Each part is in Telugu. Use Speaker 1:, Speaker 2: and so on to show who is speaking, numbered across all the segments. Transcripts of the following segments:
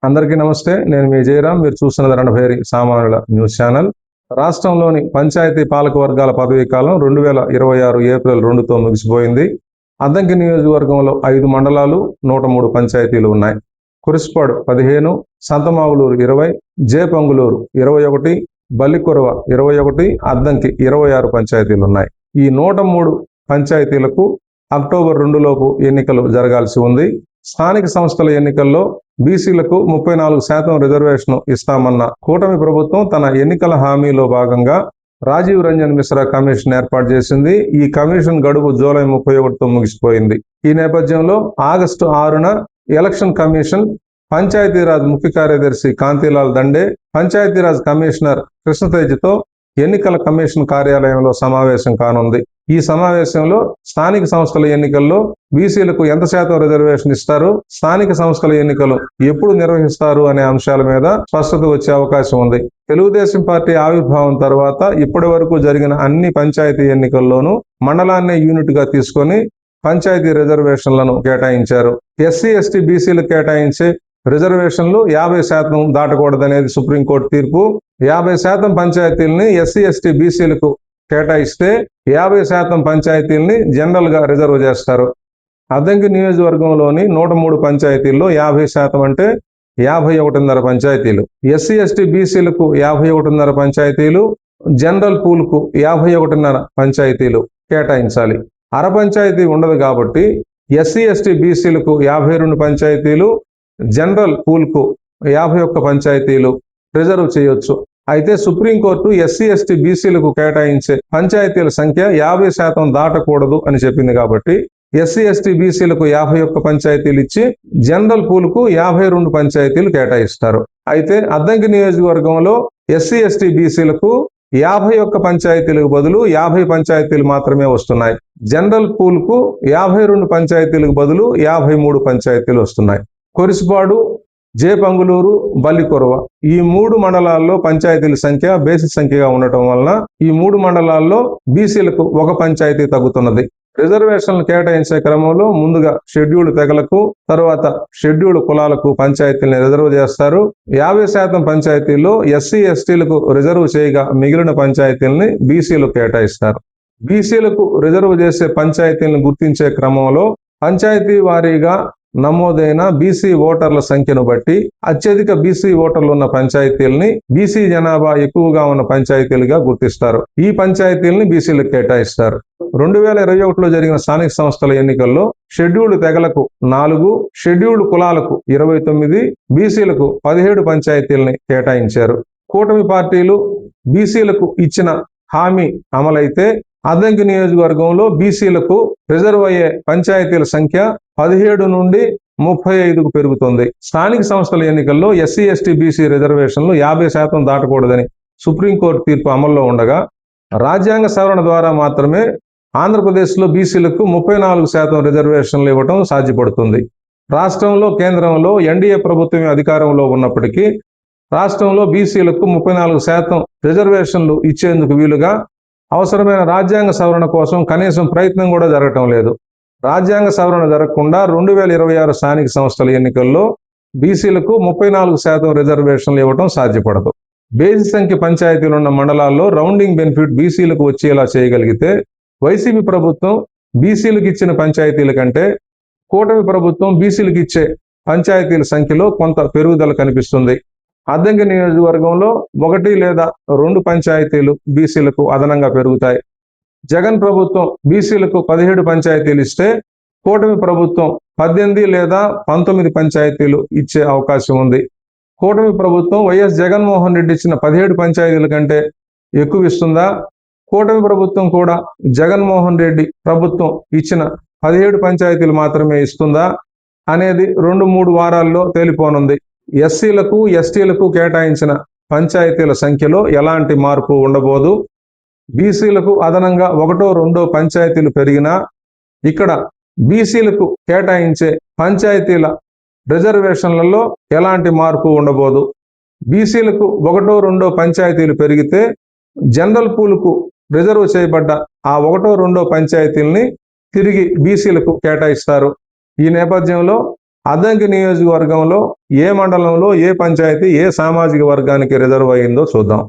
Speaker 1: అందరికీ నమస్తే. నేను మీ జయరాం. మీరు చూస్తున్నది రణభేరి సామాన్యుల న్యూస్ ఛానల్. రాష్ట్రంలోని పంచాయతీ పాలక వర్గాల పదవీ కాలం 2026 ఏప్రిల్ 2తో ముగిసిపోయింది. అద్దంకి నియోజకవర్గంలో 5 మండలాలు, 103 పంచాయతీలు ఉన్నాయి. కురిసిపాడు 15, సంతమాగులూరు 20, జేపంగులూరు 21, బల్లికొరవ 21, అద్దంకి 26 పంచాయతీలు ఉన్నాయి. ఈ 103 పంచాయతీలకు అక్టోబర్ 2లోపు ఎన్నికలు జరగాల్సి ఉంది. స్థానిక సంస్థల ఎన్నికల్లో బీసీలకు 34% రిజర్వేషన్ ఇస్తామన్న కూటమి ప్రభుత్వం తన ఎన్నికల హామీలో భాగంగా రాజీవ్ రంజన్ మిశ్రా కమిషన్ ఏర్పాటు చేసింది. ఈ కమిషన్ గడువు జూలై 31తో ముగిసిపోయింది. ఈ నేపథ్యంలో ఆగస్టు 6న ఎలక్షన్ కమిషన్ పంచాయతీరాజ్ ముఖ్య కార్యదర్శి కాంతిలాల్ దండే, పంచాయతీరాజ్ కమిషనర్ కృష్ణతేజ్తో ఎన్నికల కమిషన్ కార్యాలయంలో సమావేశం కానుంది. ఈ సమావేశంలో స్థానిక సంస్థల ఎన్నికల్లో బీసీలకు ఎంత శాతం రిజర్వేషన్ ఇస్తారు, స్థానిక సంస్థల ఎన్నికలు ఎప్పుడు నిర్వహిస్తారు అనే అంశాల మీద స్పష్టత వచ్చే అవకాశం ఉంది. తెలుగుదేశం పార్టీ ఆవిర్భావం తర్వాత ఇప్పటి వరకు జరిగిన అన్ని పంచాయతీ ఎన్నికల్లోనూ మండలాన్ని యూనిట్ గా తీసుకొని పంచాయతీ రిజర్వేషన్లను కేటాయించారు. ఎస్సీ ఎస్టీ బీసీలు కేటాయించే రిజర్వేషన్లు 50% దాటకూడదనేది సుప్రీంకోర్టు తీర్పు. 50% పంచాయతీల్ని ఎస్సీ ఎస్టీ బీసీలకు కేటాయిస్తే 50% పంచాయతీల్ని జనరల్ గా రిజర్వ్ చేస్తారు. అద్దంకి నియోజకవర్గంలోని 103 పంచాయతీల్లో 50% అంటే 51.5 పంచాయతీలు, ఎస్సీ ఎస్టీ బీసీలకు 51.5 పంచాయతీలు, జనరల్ పూల్కు 51.5 పంచాయతీలు కేటాయించాలి. అర పంచాయతీ ఉండదు కాబట్టి ఎస్సీ ఎస్టీ బీసీలకు 52 పంచాయతీలు, జనరల్ పూల్కు 51 పంచాయతీలు రిజర్వ్ చేయొచ్చు. అయితే సుప్రీంకోర్టు ఎస్సీ ఎస్టీ బీసీలకు కేటాయించే పంచాయతీల సంఖ్య 50% దాటకూడదు అని చెప్పింది కాబట్టి ఎస్సీ ఎస్టీ బీసీలకు 51 పంచాయతీలు ఇచ్చి జనరల్ పూల్కు 52 పంచాయతీలు కేటాయిస్తారు. అయితే అద్దంకి నియోజకవర్గంలో ఎస్సీ ఎస్టీ బీసీలకు 51 పంచాయతీలకు బదులు 50 పంచాయతీలు మాత్రమే వస్తున్నాయి. జనరల్ పూల్కు 52 పంచాయతీలకు బదులు 53 పంచాయతీలు వస్తున్నాయి. కురిసిపాడు, జేపంగులూరు, బల్లికొరవ ఈ 3 మండలాల్లో పంచాయతీల సంఖ్య బేసిక్ సంఖ్యగా ఉండటం వలన ఈ 3 మండలాల్లో బీసీలకు 1 పంచాయతీ తగ్గుతున్నది. రిజర్వేషన్లు కేటాయించే క్రమంలో ముందుగా షెడ్యూల్డ్ తెగలకు, తర్వాత షెడ్యూల్డ్ కులాలకు పంచాయతీలను రిజర్వ్ చేస్తారు. 50% పంచాయతీల్లో ఎస్సీ ఎస్టీలకు రిజర్వ్ చేయగా మిగిలిన పంచాయతీలని బీసీలకు కేటాయిస్తారు. బీసీలకు రిజర్వ్ చేసే పంచాయతీలను గుర్తించే క్రమంలో పంచాయతీ వారీగా నమోదైన బీసీ ఓటర్ల సంఖ్యను బట్టి అత్యధిక బీసీ ఓటర్లు ఉన్న పంచాయతీల్ని, బీసీ జనాభా ఎక్కువగా ఉన్న పంచాయతీలుగా గుర్తిస్తారు. ఈ పంచాయతీల్ని బీసీలకు కేటాయిస్తారు. 2021లో జరిగిన స్థానిక సంస్థల ఎన్నికల్లో షెడ్యూల్డ్ తెగలకు 4, షెడ్యూల్డ్ కులాలకు 29, బీసీలకు 17 పంచాయతీల్ని కేటాయించారు. కూటమి పార్టీలు బీసీలకు ఇచ్చిన హామీ అమలైతే అద్దంకి నియోజకవర్గంలో బీసీలకు రిజర్వ్ అయ్యే పంచాయతీల సంఖ్య 17 నుండి 35కు పెరుగుతుంది. స్థానిక సంస్థల ఎన్నికల్లో ఎస్సీ ఎస్టీ బీసీ రిజర్వేషన్లు 50% దాటకూడదని సుప్రీంకోర్టు తీర్పు అమల్లో ఉండగా రాజ్యాంగ సవరణ ద్వారా మాత్రమే ఆంధ్రప్రదేశ్లో బీసీలకు 34% రిజర్వేషన్లు ఇవ్వడం సాధ్యపడుతుంది. రాష్ట్రంలో, కేంద్రంలో ఎన్డీఏ ప్రభుత్వమే అధికారంలో ఉన్నప్పటికీ రాష్ట్రంలో బీసీలకు 34% రిజర్వేషన్లు ఇచ్చేందుకు వీలుగా అవసరమైన రాజ్యాంగ సవరణ కోసం కనీసం ప్రయత్నం కూడా జరగటం లేదు. రాజ్యాంగ సవరణ జరగకుండా 2026 స్థానిక సంస్థల ఎన్నికల్లో బీసీలకు 34% రిజర్వేషన్లు ఇవ్వడం సాధ్యపడదు. బేసి సంఖ్య పంచాయతీలు ఉన్న మండలాల్లో రౌండింగ్ బెనిఫిట్ బీసీలకు వచ్చేలా చేయగలిగితే వైసీపీ ప్రభుత్వం బీసీలకు ఇచ్చిన పంచాయతీల కంటే కూటమి ప్రభుత్వం బీసీలకు ఇచ్చే పంచాయతీల సంఖ్యలో కొంత పెరుగుదల కనిపిస్తుంది. అద్దంకి నియోజకవర్గంలో 1 లేదా 2 పంచాయతీలు బీసీలకు అదనంగా పెరుగుతాయి. జగన్ ప్రభుత్వం బీసీలకు 17 పంచాయతీలు ఇస్తే కూటమి ప్రభుత్వం 18 లేదా 19 పంచాయతీలు ఇచ్చే అవకాశం ఉంది. కూటమి ప్రభుత్వం వైఎస్ జగన్మోహన్ రెడ్డి ఇచ్చిన 17 పంచాయతీల కంటే ఎక్కువ ఇస్తుందా, కూటమి ప్రభుత్వం కూడా జగన్మోహన్ రెడ్డి ప్రభుత్వం ఇచ్చిన 17 పంచాయతీలు మాత్రమే ఇస్తుందా అనేది 2-3 వారాల్లో తేలిపోనుంది. ఎస్సీలకు ఎస్టీలకు కేటాయించిన పంచాయతీల సంఖ్యలో ఎలాంటి మార్పు ఉండబోదు. బీసీలకు అదనంగా 1-2 పంచాయతీలు పెరిగినా ఇక్కడ బీసీలకు కేటాయించే పంచాయతీల రిజర్వేషన్లలో ఎలాంటి మార్పు ఉండబోదు. బీసీలకు 1-2 పంచాయతీలు పెరిగితే జనరల్ పూల్కు రిజర్వ్ చేయబడ్డ ఆ 1-2 పంచాయతీల్ని తిరిగి బీసీలకు కేటాయిస్తారు. ఈ నేపథ్యంలో అద్దంకి నియోజకవర్గంలో ఏ మండలంలో ఏ పంచాయతీ ఏ సామాజిక వర్గానికి రిజర్వ్ అయిందో చూద్దాం.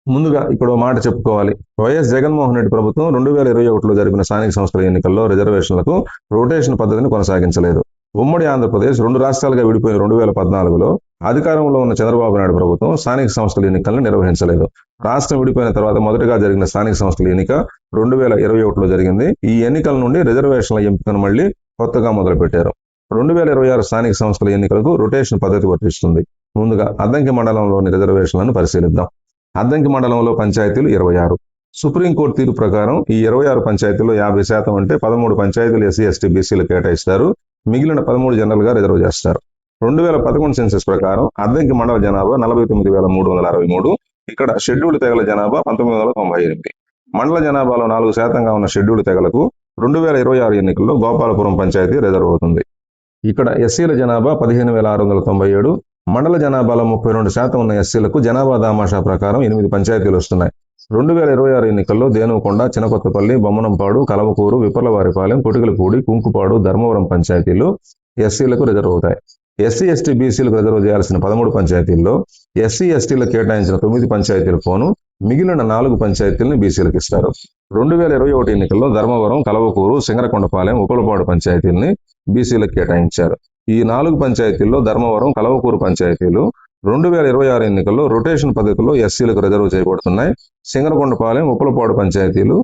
Speaker 1: ముందుగా ఇక్కడ ఓ మాట చెప్పుకోవాలి. వైఎస్ జగన్మోహన్ రెడ్డి ప్రభుత్వం 2021లో జరిపిన స్థానిక సంస్థల ఎన్నికల్లో రిజర్వేషన్లకు రొటేషన్ పద్ధతిని కొనసాగించలేదు. ఉమ్మడి ఆంధ్రప్రదేశ్ 2 రాష్ట్రాలుగా విడిపోయిన 2014లో అధికారంలో ఉన్న చంద్రబాబు నాయుడు ప్రభుత్వం స్థానిక సంస్థల ఎన్నికలను నిర్వహించలేదు. రాష్ట్రం విడిపోయిన తర్వాత మొదటగా జరిగిన స్థానిక సంస్థల ఎన్నిక 2021లో జరిగింది. ఈ ఎన్నికల నుండి రిజర్వేషన్ల ఎంపికను మళ్లీ కొత్తగా మొదలుపెట్టారు. 2026 స్థానిక సంస్థల ఎన్నికలకు రొటేషన్ పద్ధతి వర్తిస్తుంది. ముందుగా అద్దంకి మండలంలోని రిజర్వేషన్లను పరిశీలిద్దాం. అద్దంకి మండలంలో పంచాయతీలు 26. సుప్రీంకోర్టు తీర్పు ప్రకారం ఈ 26 పంచాయతీల్లో 50% అంటే 13 పంచాయతీలు ఎస్సీ ఎస్టీ బీసీలు కేటాయిస్తారు. మిగిలిన 13 జనరల్గా రిజర్వ్ చేస్తారు. 2011 సెన్సెస్ ప్రకారం అద్దంకి మండల జనాభా 49,363. ఇక్కడ షెడ్యూల్డ్ తెగల జనాభా 1998. మండల జనాభాలో 4%గా ఉన్న షెడ్యూల్డ్ తెగలకు 2026 ఎన్నికల్లో గోపాలపురం పంచాయతీ రిజర్వ్ అవుతుంది. ఇక్కడ ఎస్సీల జనాభా 15,697. మండల జనాభాలో 32% ఉన్న ఎస్సీలకు జనాభా దామాషా ప్రకారం 8 పంచాయతీలు వస్తున్నాయి. 2026 ఎన్నికల్లో దేనుకొండ, చినకొత్తపల్లి, బొమ్మనంపాడు, కలవకూరు, విప్లవారిపాలెం, కొటికలపూడి, కుంకుపాడు, ధర్మవరం పంచాయతీలు ఎస్సీలకు రిజర్వ్ అవుతాయి. ఎస్సీ ఎస్టీ బీసీలకు రిజర్వ్ చేయాల్సిన 13 పంచాయతీల్లో ఎస్సీ ఎస్టీలకు కేటాయించిన 9 పంచాయతీలు పోను మిగిలిన 4 పంచాయతీలను బీసీలకు ఇస్తారు. 2021 ఎన్నికల్లో ధర్మవరం, కలవకూరు, సింగరకొండపాలెం, ఉప్పలపాడు పంచాయతీల్ని బీసీలకు కేటాయించారు. ఈ 4 పంచాయతీల్లో ధర్మవరం, కలవకూరు పంచాయతీలు 2026 ఎన్నికల్లో రొటేషన్ పద్ధతిలో ఎస్సీలకు రిజర్వ్ చేయబడుతున్నాయి. సింగరకొండపాలెం, ఉప్పలపాడు పంచాయతీలు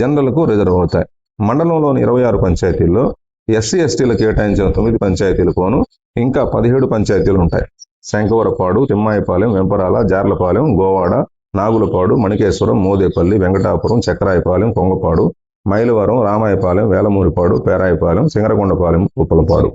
Speaker 1: జనరల్కు రిజర్వ్ అవుతాయి. మండలంలోని 26 పంచాయతీల్లో ఎస్సీ ఎస్టీలకు కేటాయించిన 9 పంచాయతీలు పోను ఇంకా 17 పంచాయతీలు ఉంటాయి. శంకవరపాడు, తిమ్మాయిపాలెం, వెంపరాల, జార్లపాలెం, గోవాడ, నాగులపాడు, మణికేశ్వరం, మోదేపల్లి, వెంకటాపురం, చక్రాయపాలెం, కొంగపాడు, మైలవరం, రామాయపాలెం, వేలమూరిపాడు, పేరాయపాలెం, సింగరకొండపాలెం, ఉప్పలపాడు.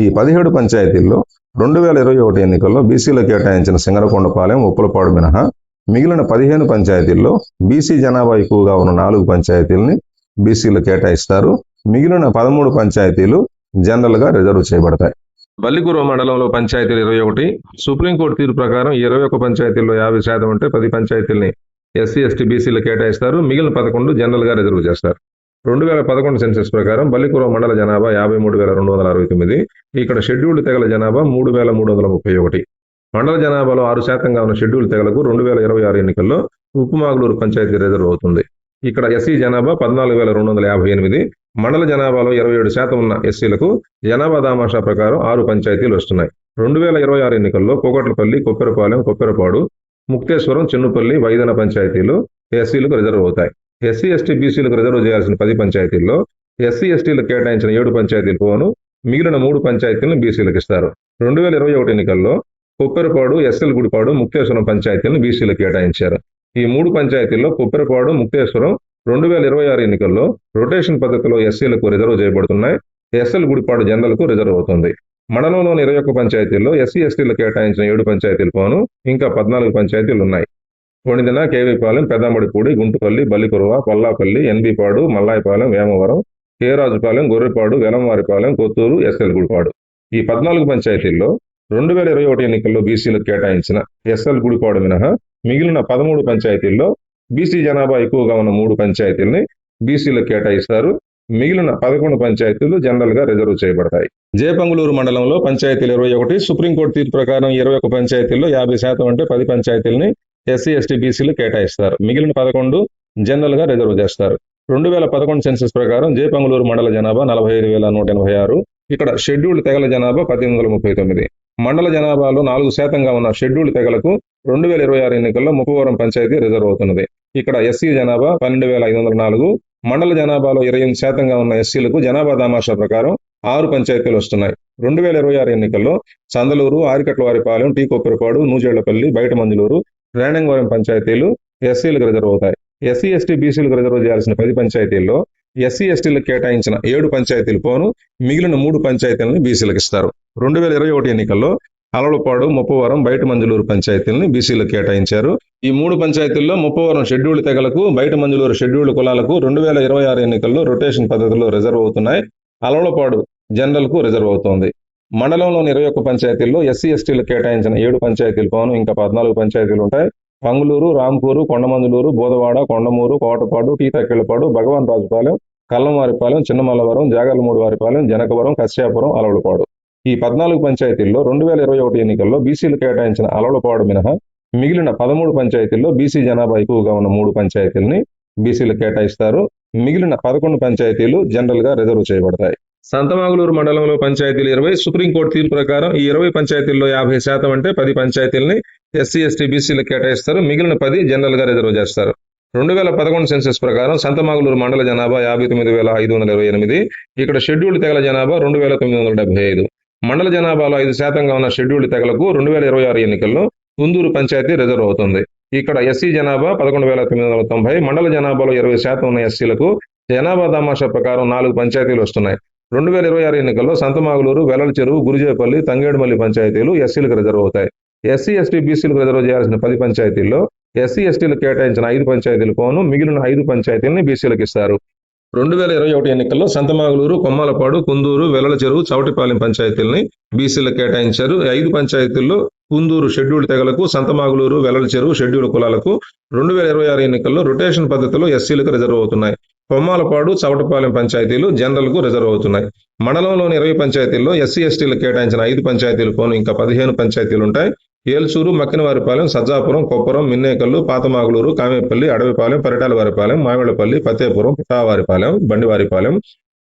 Speaker 1: ఈ 17 పంచాయతీల్లో 2021 ఎన్నికల్లో బీసీలకు కేటాయించిన సింగరకొండపాలెం, ఉప్పలపాడు మినహా మిగిలిన 15 పంచాయతీల్లో బీసీ జనాభా ఎక్కువగా ఉన్న 4 పంచాయతీలని బీసీలు కేటాయిస్తారు. మిగిలిన 13 పంచాయతీలు జనరల్గా రిజర్వ్ చేయబడతాయి. బల్లికుర మండలంలో పంచాయతీలు 21. సుప్రీంకోర్టు తీర్పు ప్రకారం 21 పంచాయతీల్లో 50% అంటే 10 పంచాయతీల్ని ఎస్సీ ఎస్టీ బీసీలు కేటాయిస్తారు. మిగిలిన 11 జనరల్గా రిజర్వ్ చేస్తారు. 2011 సెన్సెస్ ప్రకారం బల్లికుర మండల జనాభా 53,269. ఇక్కడ షెడ్యూల్డ్ తెగల జనాభా 3,331. మండల జనాభాలో 6%గా ఉన్న షెడ్యూల్డ్ తెగలకు 2026 ఎన్నికల్లో ఉప్పుమాగులూరు పంచాయతీ రిజర్వ్ అవుతుంది. ఇక్కడ ఎస్సీ జనాభా 14,258. మండల జనాభాలో 27% ఉన్న ఎస్సీలకు జనాభా దామాషా ప్రకారం 6 పంచాయతీలు వస్తున్నాయి. 2026 ఎన్నికల్లో కోకట్లపల్లి, కొప్పెరపాలెం, కొప్పెరపాడు, ముక్తేశ్వరం, చిన్నుపల్లి, వైదన పంచాయతీలు ఎస్సీలకు రిజర్వ్ అవుతాయి. ఎస్సీ ఎస్టీ బీసీలకు రిజర్వ్ చేయాల్సిన 10 పంచాయతీల్లో ఎస్సీ ఎస్టీలకు కేటాయించిన 7 పంచాయతీలు పోను మిగిలిన 3 పంచాయతీలను బీసీలకు ఇస్తారు. 2021 ఎన్నికల్లో కొప్పెరపాడు, ఎస్ఎల్ గుడిపాడు, ముక్తేశ్వరం పంచాయతీలను బీసీలకు కేటాయించారు. ఈ 3 పంచాయతీల్లో కొప్పెరపాడు, ముక్తేశ్వరం 2026 ఎన్నికల్లో రొటేషన్ పద్ధతిలో ఎస్సీలకు రిజర్వ్ చేయబడుతున్నాయి. ఎస్ఎల్ గుడిపాడు జనరల్కు రిజర్వ్ అవుతుంది. మండలంలోని 21 పంచాయతీల్లో ఎస్సీ ఎస్టీలకు కేటాయించిన 7 పంచాయతీలు పోను ఇంకా 14 పంచాయతీలు ఉన్నాయి. కొణిదెన, కేవీపాలెం, పెద్దమడిపూడి, గుంటుపల్లి, బల్లికురవ, పల్లాపల్లి, ఎన్బీపాడు, మల్లాయపాలెం, వేమవరం, కేరాజుపాలెం, గొర్రెపాడు, వెలంవారిపాలెం, కొత్తూరు, ఎస్ఎల్ గుడిపాడు. ఈ 14 పంచాయతీల్లో 2021 ఎన్నికల్లో బీసీలకు కేటాయించిన ఎస్ఎల్ గుడిపాడు మినహా మిగిలిన 13 పంచాయతీల్లో బీసీ జనాభా ఎక్కువగా ఉన్న 3 పంచాయతీల్ని బీసీలకు కేటాయిస్తారు. మిగిలిన 11 పంచాయతీలు జనరల్గా రిజర్వ్ చేయబడతాయి. జేపంగులూరు మండలంలో పంచాయతీలు 21. సుప్రీంకోర్టు తీర్పు ప్రకారం 21 పంచాయతీల్లో 50% అంటే 10 పంచాయతీలని ఎస్సీ ఎస్టీ బీసీలు కేటాయిస్తారు. మిగిలిన 11 జనరల్గా రిజర్వ్ చేస్తారు. 2011 సెన్సెస్ ప్రకారం జేపంగులూరు మండల జనాభా 45,186. ఇక్కడ షెడ్యూల్డ్ తెగల జనాభా 1839. మండల జనాభాలో 4%గా ఉన్న షెడ్యూల్డ్ తెగలకు 2026 ఎన్నికల్లో ముప్పవరం పంచాయతీ రిజర్వ్ అవుతున్నది. ఇక్కడ ఎస్సీ జనాభా 12,504. మండల జనాభాలో 28%గా ఉన్న ఎస్సీలకు జనాభా దామాషా ప్రకారం 6 పంచాయతీలు వస్తున్నాయి. 2026 ఎన్నికల్లో సందలూరు, ఆరికట్లవారిపాలెం, టీ కొప్పెరపాడు, నూజేళ్లపల్లి, బయట మంజులూరు, రేణంగవరం పంచాయతీలు ఎస్సీలకు రిజర్వ్ అవుతాయి. ఎస్సీ ఎస్టీ బీసీలకు రిజర్వ్ చేయాల్సిన 10 పంచాయతీల్లో ఎస్సీ ఎస్టీలకు కేటాయించిన 7 పంచాయతీలు పోను మిగిలిన 3 పంచాయతీలను బీసీలకు ఇస్తారు. 2021 ఎన్నికల్లో అలవలపాడు, ముప్పవరం, బయట మంజులూరు పంచాయతీలను బీసీలకు కేటాయించారు. ఈ 3 పంచాయతీల్లో ముప్పవరం షెడ్యూల్డ్ తెగలకు, బయట మంజులూరు షెడ్యూల్డ్ కులాలకు 2026 ఎన్నికల్లో రొటేషన్ పద్ధతిలో రిజర్వ్ అవుతున్నాయి. అలవలపాడు జనరల్కు రిజర్వ్ అవుతోంది. మండలంలోని 21 పంచాయతీల్లో ఎస్సీ ఎస్టీలకు కేటాయించిన 7 పంచాయతీలు పోను ఇంకా 14 పంచాయతీలు ఉంటాయి. పంగులూరు, రాంపూరు, కొండమందులూరు, బోదవాడ, కొండమూరు, కోటపాడు, టీ తక్కిళ్లపాడు, భగవాన్ రాజుపాలెం, కల్లంవారిపాలెం, చిన్నమల్లవరం, జాగర్లమూడివారిపాలెం, జనకవరం, కశ్యాపురం, అలవలపాడు. ఈ 14 పంచాయతీల్లో 2021 ఎన్నికల్లో బీసీలు కేటాయించిన అలవలపాడు మినహా మిగిలిన 13 పంచాయతీల్లో బీసీ జనాభా ఎక్కువగా ఉన్న 3 పంచాయతీలని బీసీలు కేటాయిస్తారు. మిగిలిన 11 పంచాయతీలు జనరల్ గా రిజర్వ్ చేయబడతాయి. సంతమాగులూరు మండలంలో పంచాయతీలు 20. సుప్రీంకోర్టు తీర్పు ప్రకారం ఈ 20 పంచాయతీల్లో 50% అంటే 10 పంచాయతీలని ఎస్సీ ఎస్టీ బీసీలు కేటాయిస్తారు. మిగిలిన 10 జనరల్ గా రిజర్వ్ చేస్తారు. 2011 సెన్సెస్ ప్రకారం సంతమాగులూరు మండల జనాభా 59,528. ఇక్కడ షెడ్యూల్డ్ తెగల జనాభా 2,975. మండల జనాభాలో 5%గా ఉన్న షెడ్యూల్డ్ తెగలకు 2026 ఎన్నికల్లో కుందూరు పంచాయతీ రిజర్వ్ అవుతుంది. ఇక్కడ ఎస్సీ జనాభా 11,990. మండల జనాభాలో 20% ఉన్న ఎస్సీలకు జనాభా దామాషా ప్రకారం 4 పంచాయతీలు వస్తున్నాయి. 2026 ఎన్నికల్లో సంతమాగులూరు, వెల్లల చెరువు, గురుజేపల్లి, తంగేడుమల్లి పంచాయతీలు ఎస్సీలకు రిజర్వ్ అవుతాయి. ఎస్సీ ఎస్టీ బీసీలకు రిజర్వ్ చేయాల్సిన 10 పంచాయతీల్లో ఎస్సీ ఎస్టీలకు కేటాయించిన 5 పంచాయతీలు పోను మిగిలిన 5 పంచాయతీలని బీసీలకు ఇస్తారు. 2021 ఎన్నికల్లో సంతమాగులూరు, కొమ్మాలపాడు, కుందూరు, వెల్లల చెరువు, చవటిపాలెం పంచాయతీలని బీసీలకు కేటాయించారు. 5 పంచాయతీల్లో కుందూరు షెడ్యూల్డ్ తెగలకు, సంతమాగులూరు, వెల్లల చెరువు షెడ్యూల్డ్ కులాలకు 2026 ఎన్నికల్లో రొటేషన్ పద్ధతిలో ఎస్సీలకు రిజర్వ్ అవుతున్నాయి. కొమ్మాలపాడు, చవటపాలెం పంచాయతీలు జనరల్ కు రిజర్వ్ అవుతున్నాయి. మండలంలోని 20 పంచాయతీల్లో ఎస్సీ ఎస్టీలకు కేటాయించిన 5 పంచాయతీలు పోను ఇంకా 15 పంచాయతీలు ఉంటాయి. ఏల్చూరు, మక్కినవారిపాలెం, సజ్జాపురం, కొప్పరం, మిన్నేకల్లు, పాతమాగులూరు, కామేపల్లి, అడవిపాలెం, పరిటాలవారిపాలెం, మామిళ్లపల్లి, ఫతేపురం, పిఠావారిపాలెం, బండివారిపాలెం,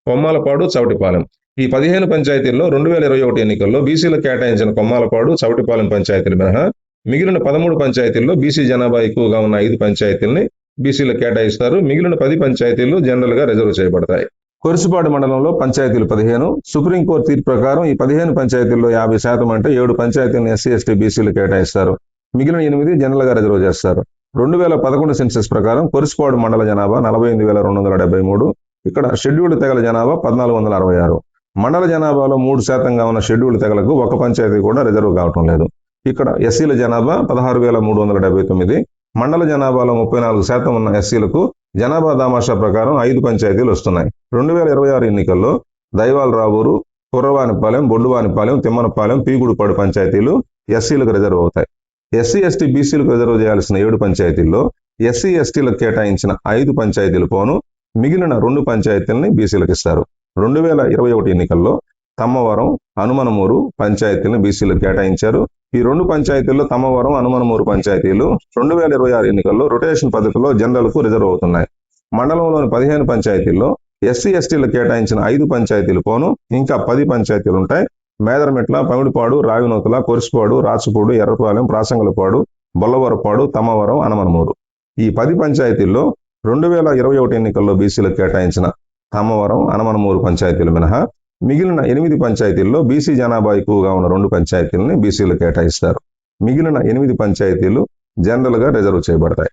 Speaker 1: కొమ్మాలపాడు, చవటిపాలెం. ఈ 15 పంచాయతీల్లో 2021 ఎన్నికల్లో బీసీలకు కేటాయించిన కొమ్మాలపాడు, చవటిపాలెం పంచాయతీలు మినహా మిగిలిన 13 పంచాయతీల్లో బీసీ జనాభా ఎక్కువగా ఉన్న 5 పంచాయతీల్ని బీసీలకు కేటాయిస్తారు. మిగిలిన 10 పంచాయతీలు జనరల్ గా రిజర్వ్ చేయబడతాయి. కొరిసిపాడు మండలంలో పంచాయతీలు 15. సుప్రీంకోర్టు తీర్పు ప్రకారం ఈ 15 పంచాయతీల్లో 50% అంటే 7 పంచాయతీలను ఎస్సీ ఎస్టీ బీసీలు కేటాయిస్తారు. మిగిలిన 8 జనరల్ గా రిజర్వ్ చేస్తారు. 2011 సెన్సెస్ ప్రకారం కొరిసిపాడు మండల జనాభా 48,273. ఇక్కడ షెడ్యూల్డ్ తెగల జనాభా 1,466. మండల జనాభాలో 3%గా ఉన్న షెడ్యూల్డ్ తెగలకు ఒక పంచాయతీ కూడా రిజర్వ్ కావటం లేదు. ఇక్కడ ఎస్సీల జనాభా 16,379. మండల జనాభాలో 34% ఉన్న ఎస్సీలకు జనాభా దామాషా ప్రకారం 5 పంచాయతీలు వస్తున్నాయి. 2026 ఎన్నికల్లో దైవాలరావూరు, కుర్రవానిపాలెం, బొడ్డువానిపాలెం, తిమ్మనపాలెం, పీగుడుపాడు పంచాయతీలు ఎస్సీలకు రిజర్వ్ అవుతాయి. ఎస్సీ ఎస్టీ బీసీలకు రిజర్వ్ చేయాల్సిన 7 పంచాయతీల్లో ఎస్సీ ఎస్టీలకు కేటాయించిన 5 పంచాయతీలు పోను మిగిలిన 2 పంచాయతీలని బీసీలకు ఇస్తారు. 2021 ఎన్నికల్లో తమ్మవరం, హనుమనమూరు పంచాయతీలను బీసీలకు కేటాయించారు. ఈ 2 పంచాయతీల్లో తమ్మవరం, హనుమనమూరు పంచాయతీలు 2026 ఎన్నికల్లో రొటేషన్ పద్ధతిలో జనరల్ కు రిజర్వ్ అవుతున్నాయి. మండలంలోని 15 పంచాయతీల్లో ఎస్సీ ఎస్టీలకు కేటాయించిన 5 పంచాయతీలు పోను ఇంకా 10 పంచాయతీలు ఉంటాయి. మేదరమెట్ల, పమిడిపాడు, రావినూతల, కొరిసిపాడు, రాచపూడు, ఎర్రపాలెం, ప్రాసంగలపాడు, బొల్లవరపాడు, తమ్మవరం, హనుమనమూరు. ఈ 10 పంచాయతీల్లో 2021 ఎన్నికల్లో బీసీలకు కేటాయించిన తమ్మవరం, హనుమనమూరు పంచాయతీలు మినహా మిగిలిన 8 పంచాయతీల్లో బీసీ జనాభా ఎక్కువగా ఉన్న 2 పంచాయతీలని బీసీలు కేటాయిస్తారు. మిగిలిన 8 పంచాయతీలు జనరల్ గా రిజర్వ్ చేయబడతాయి.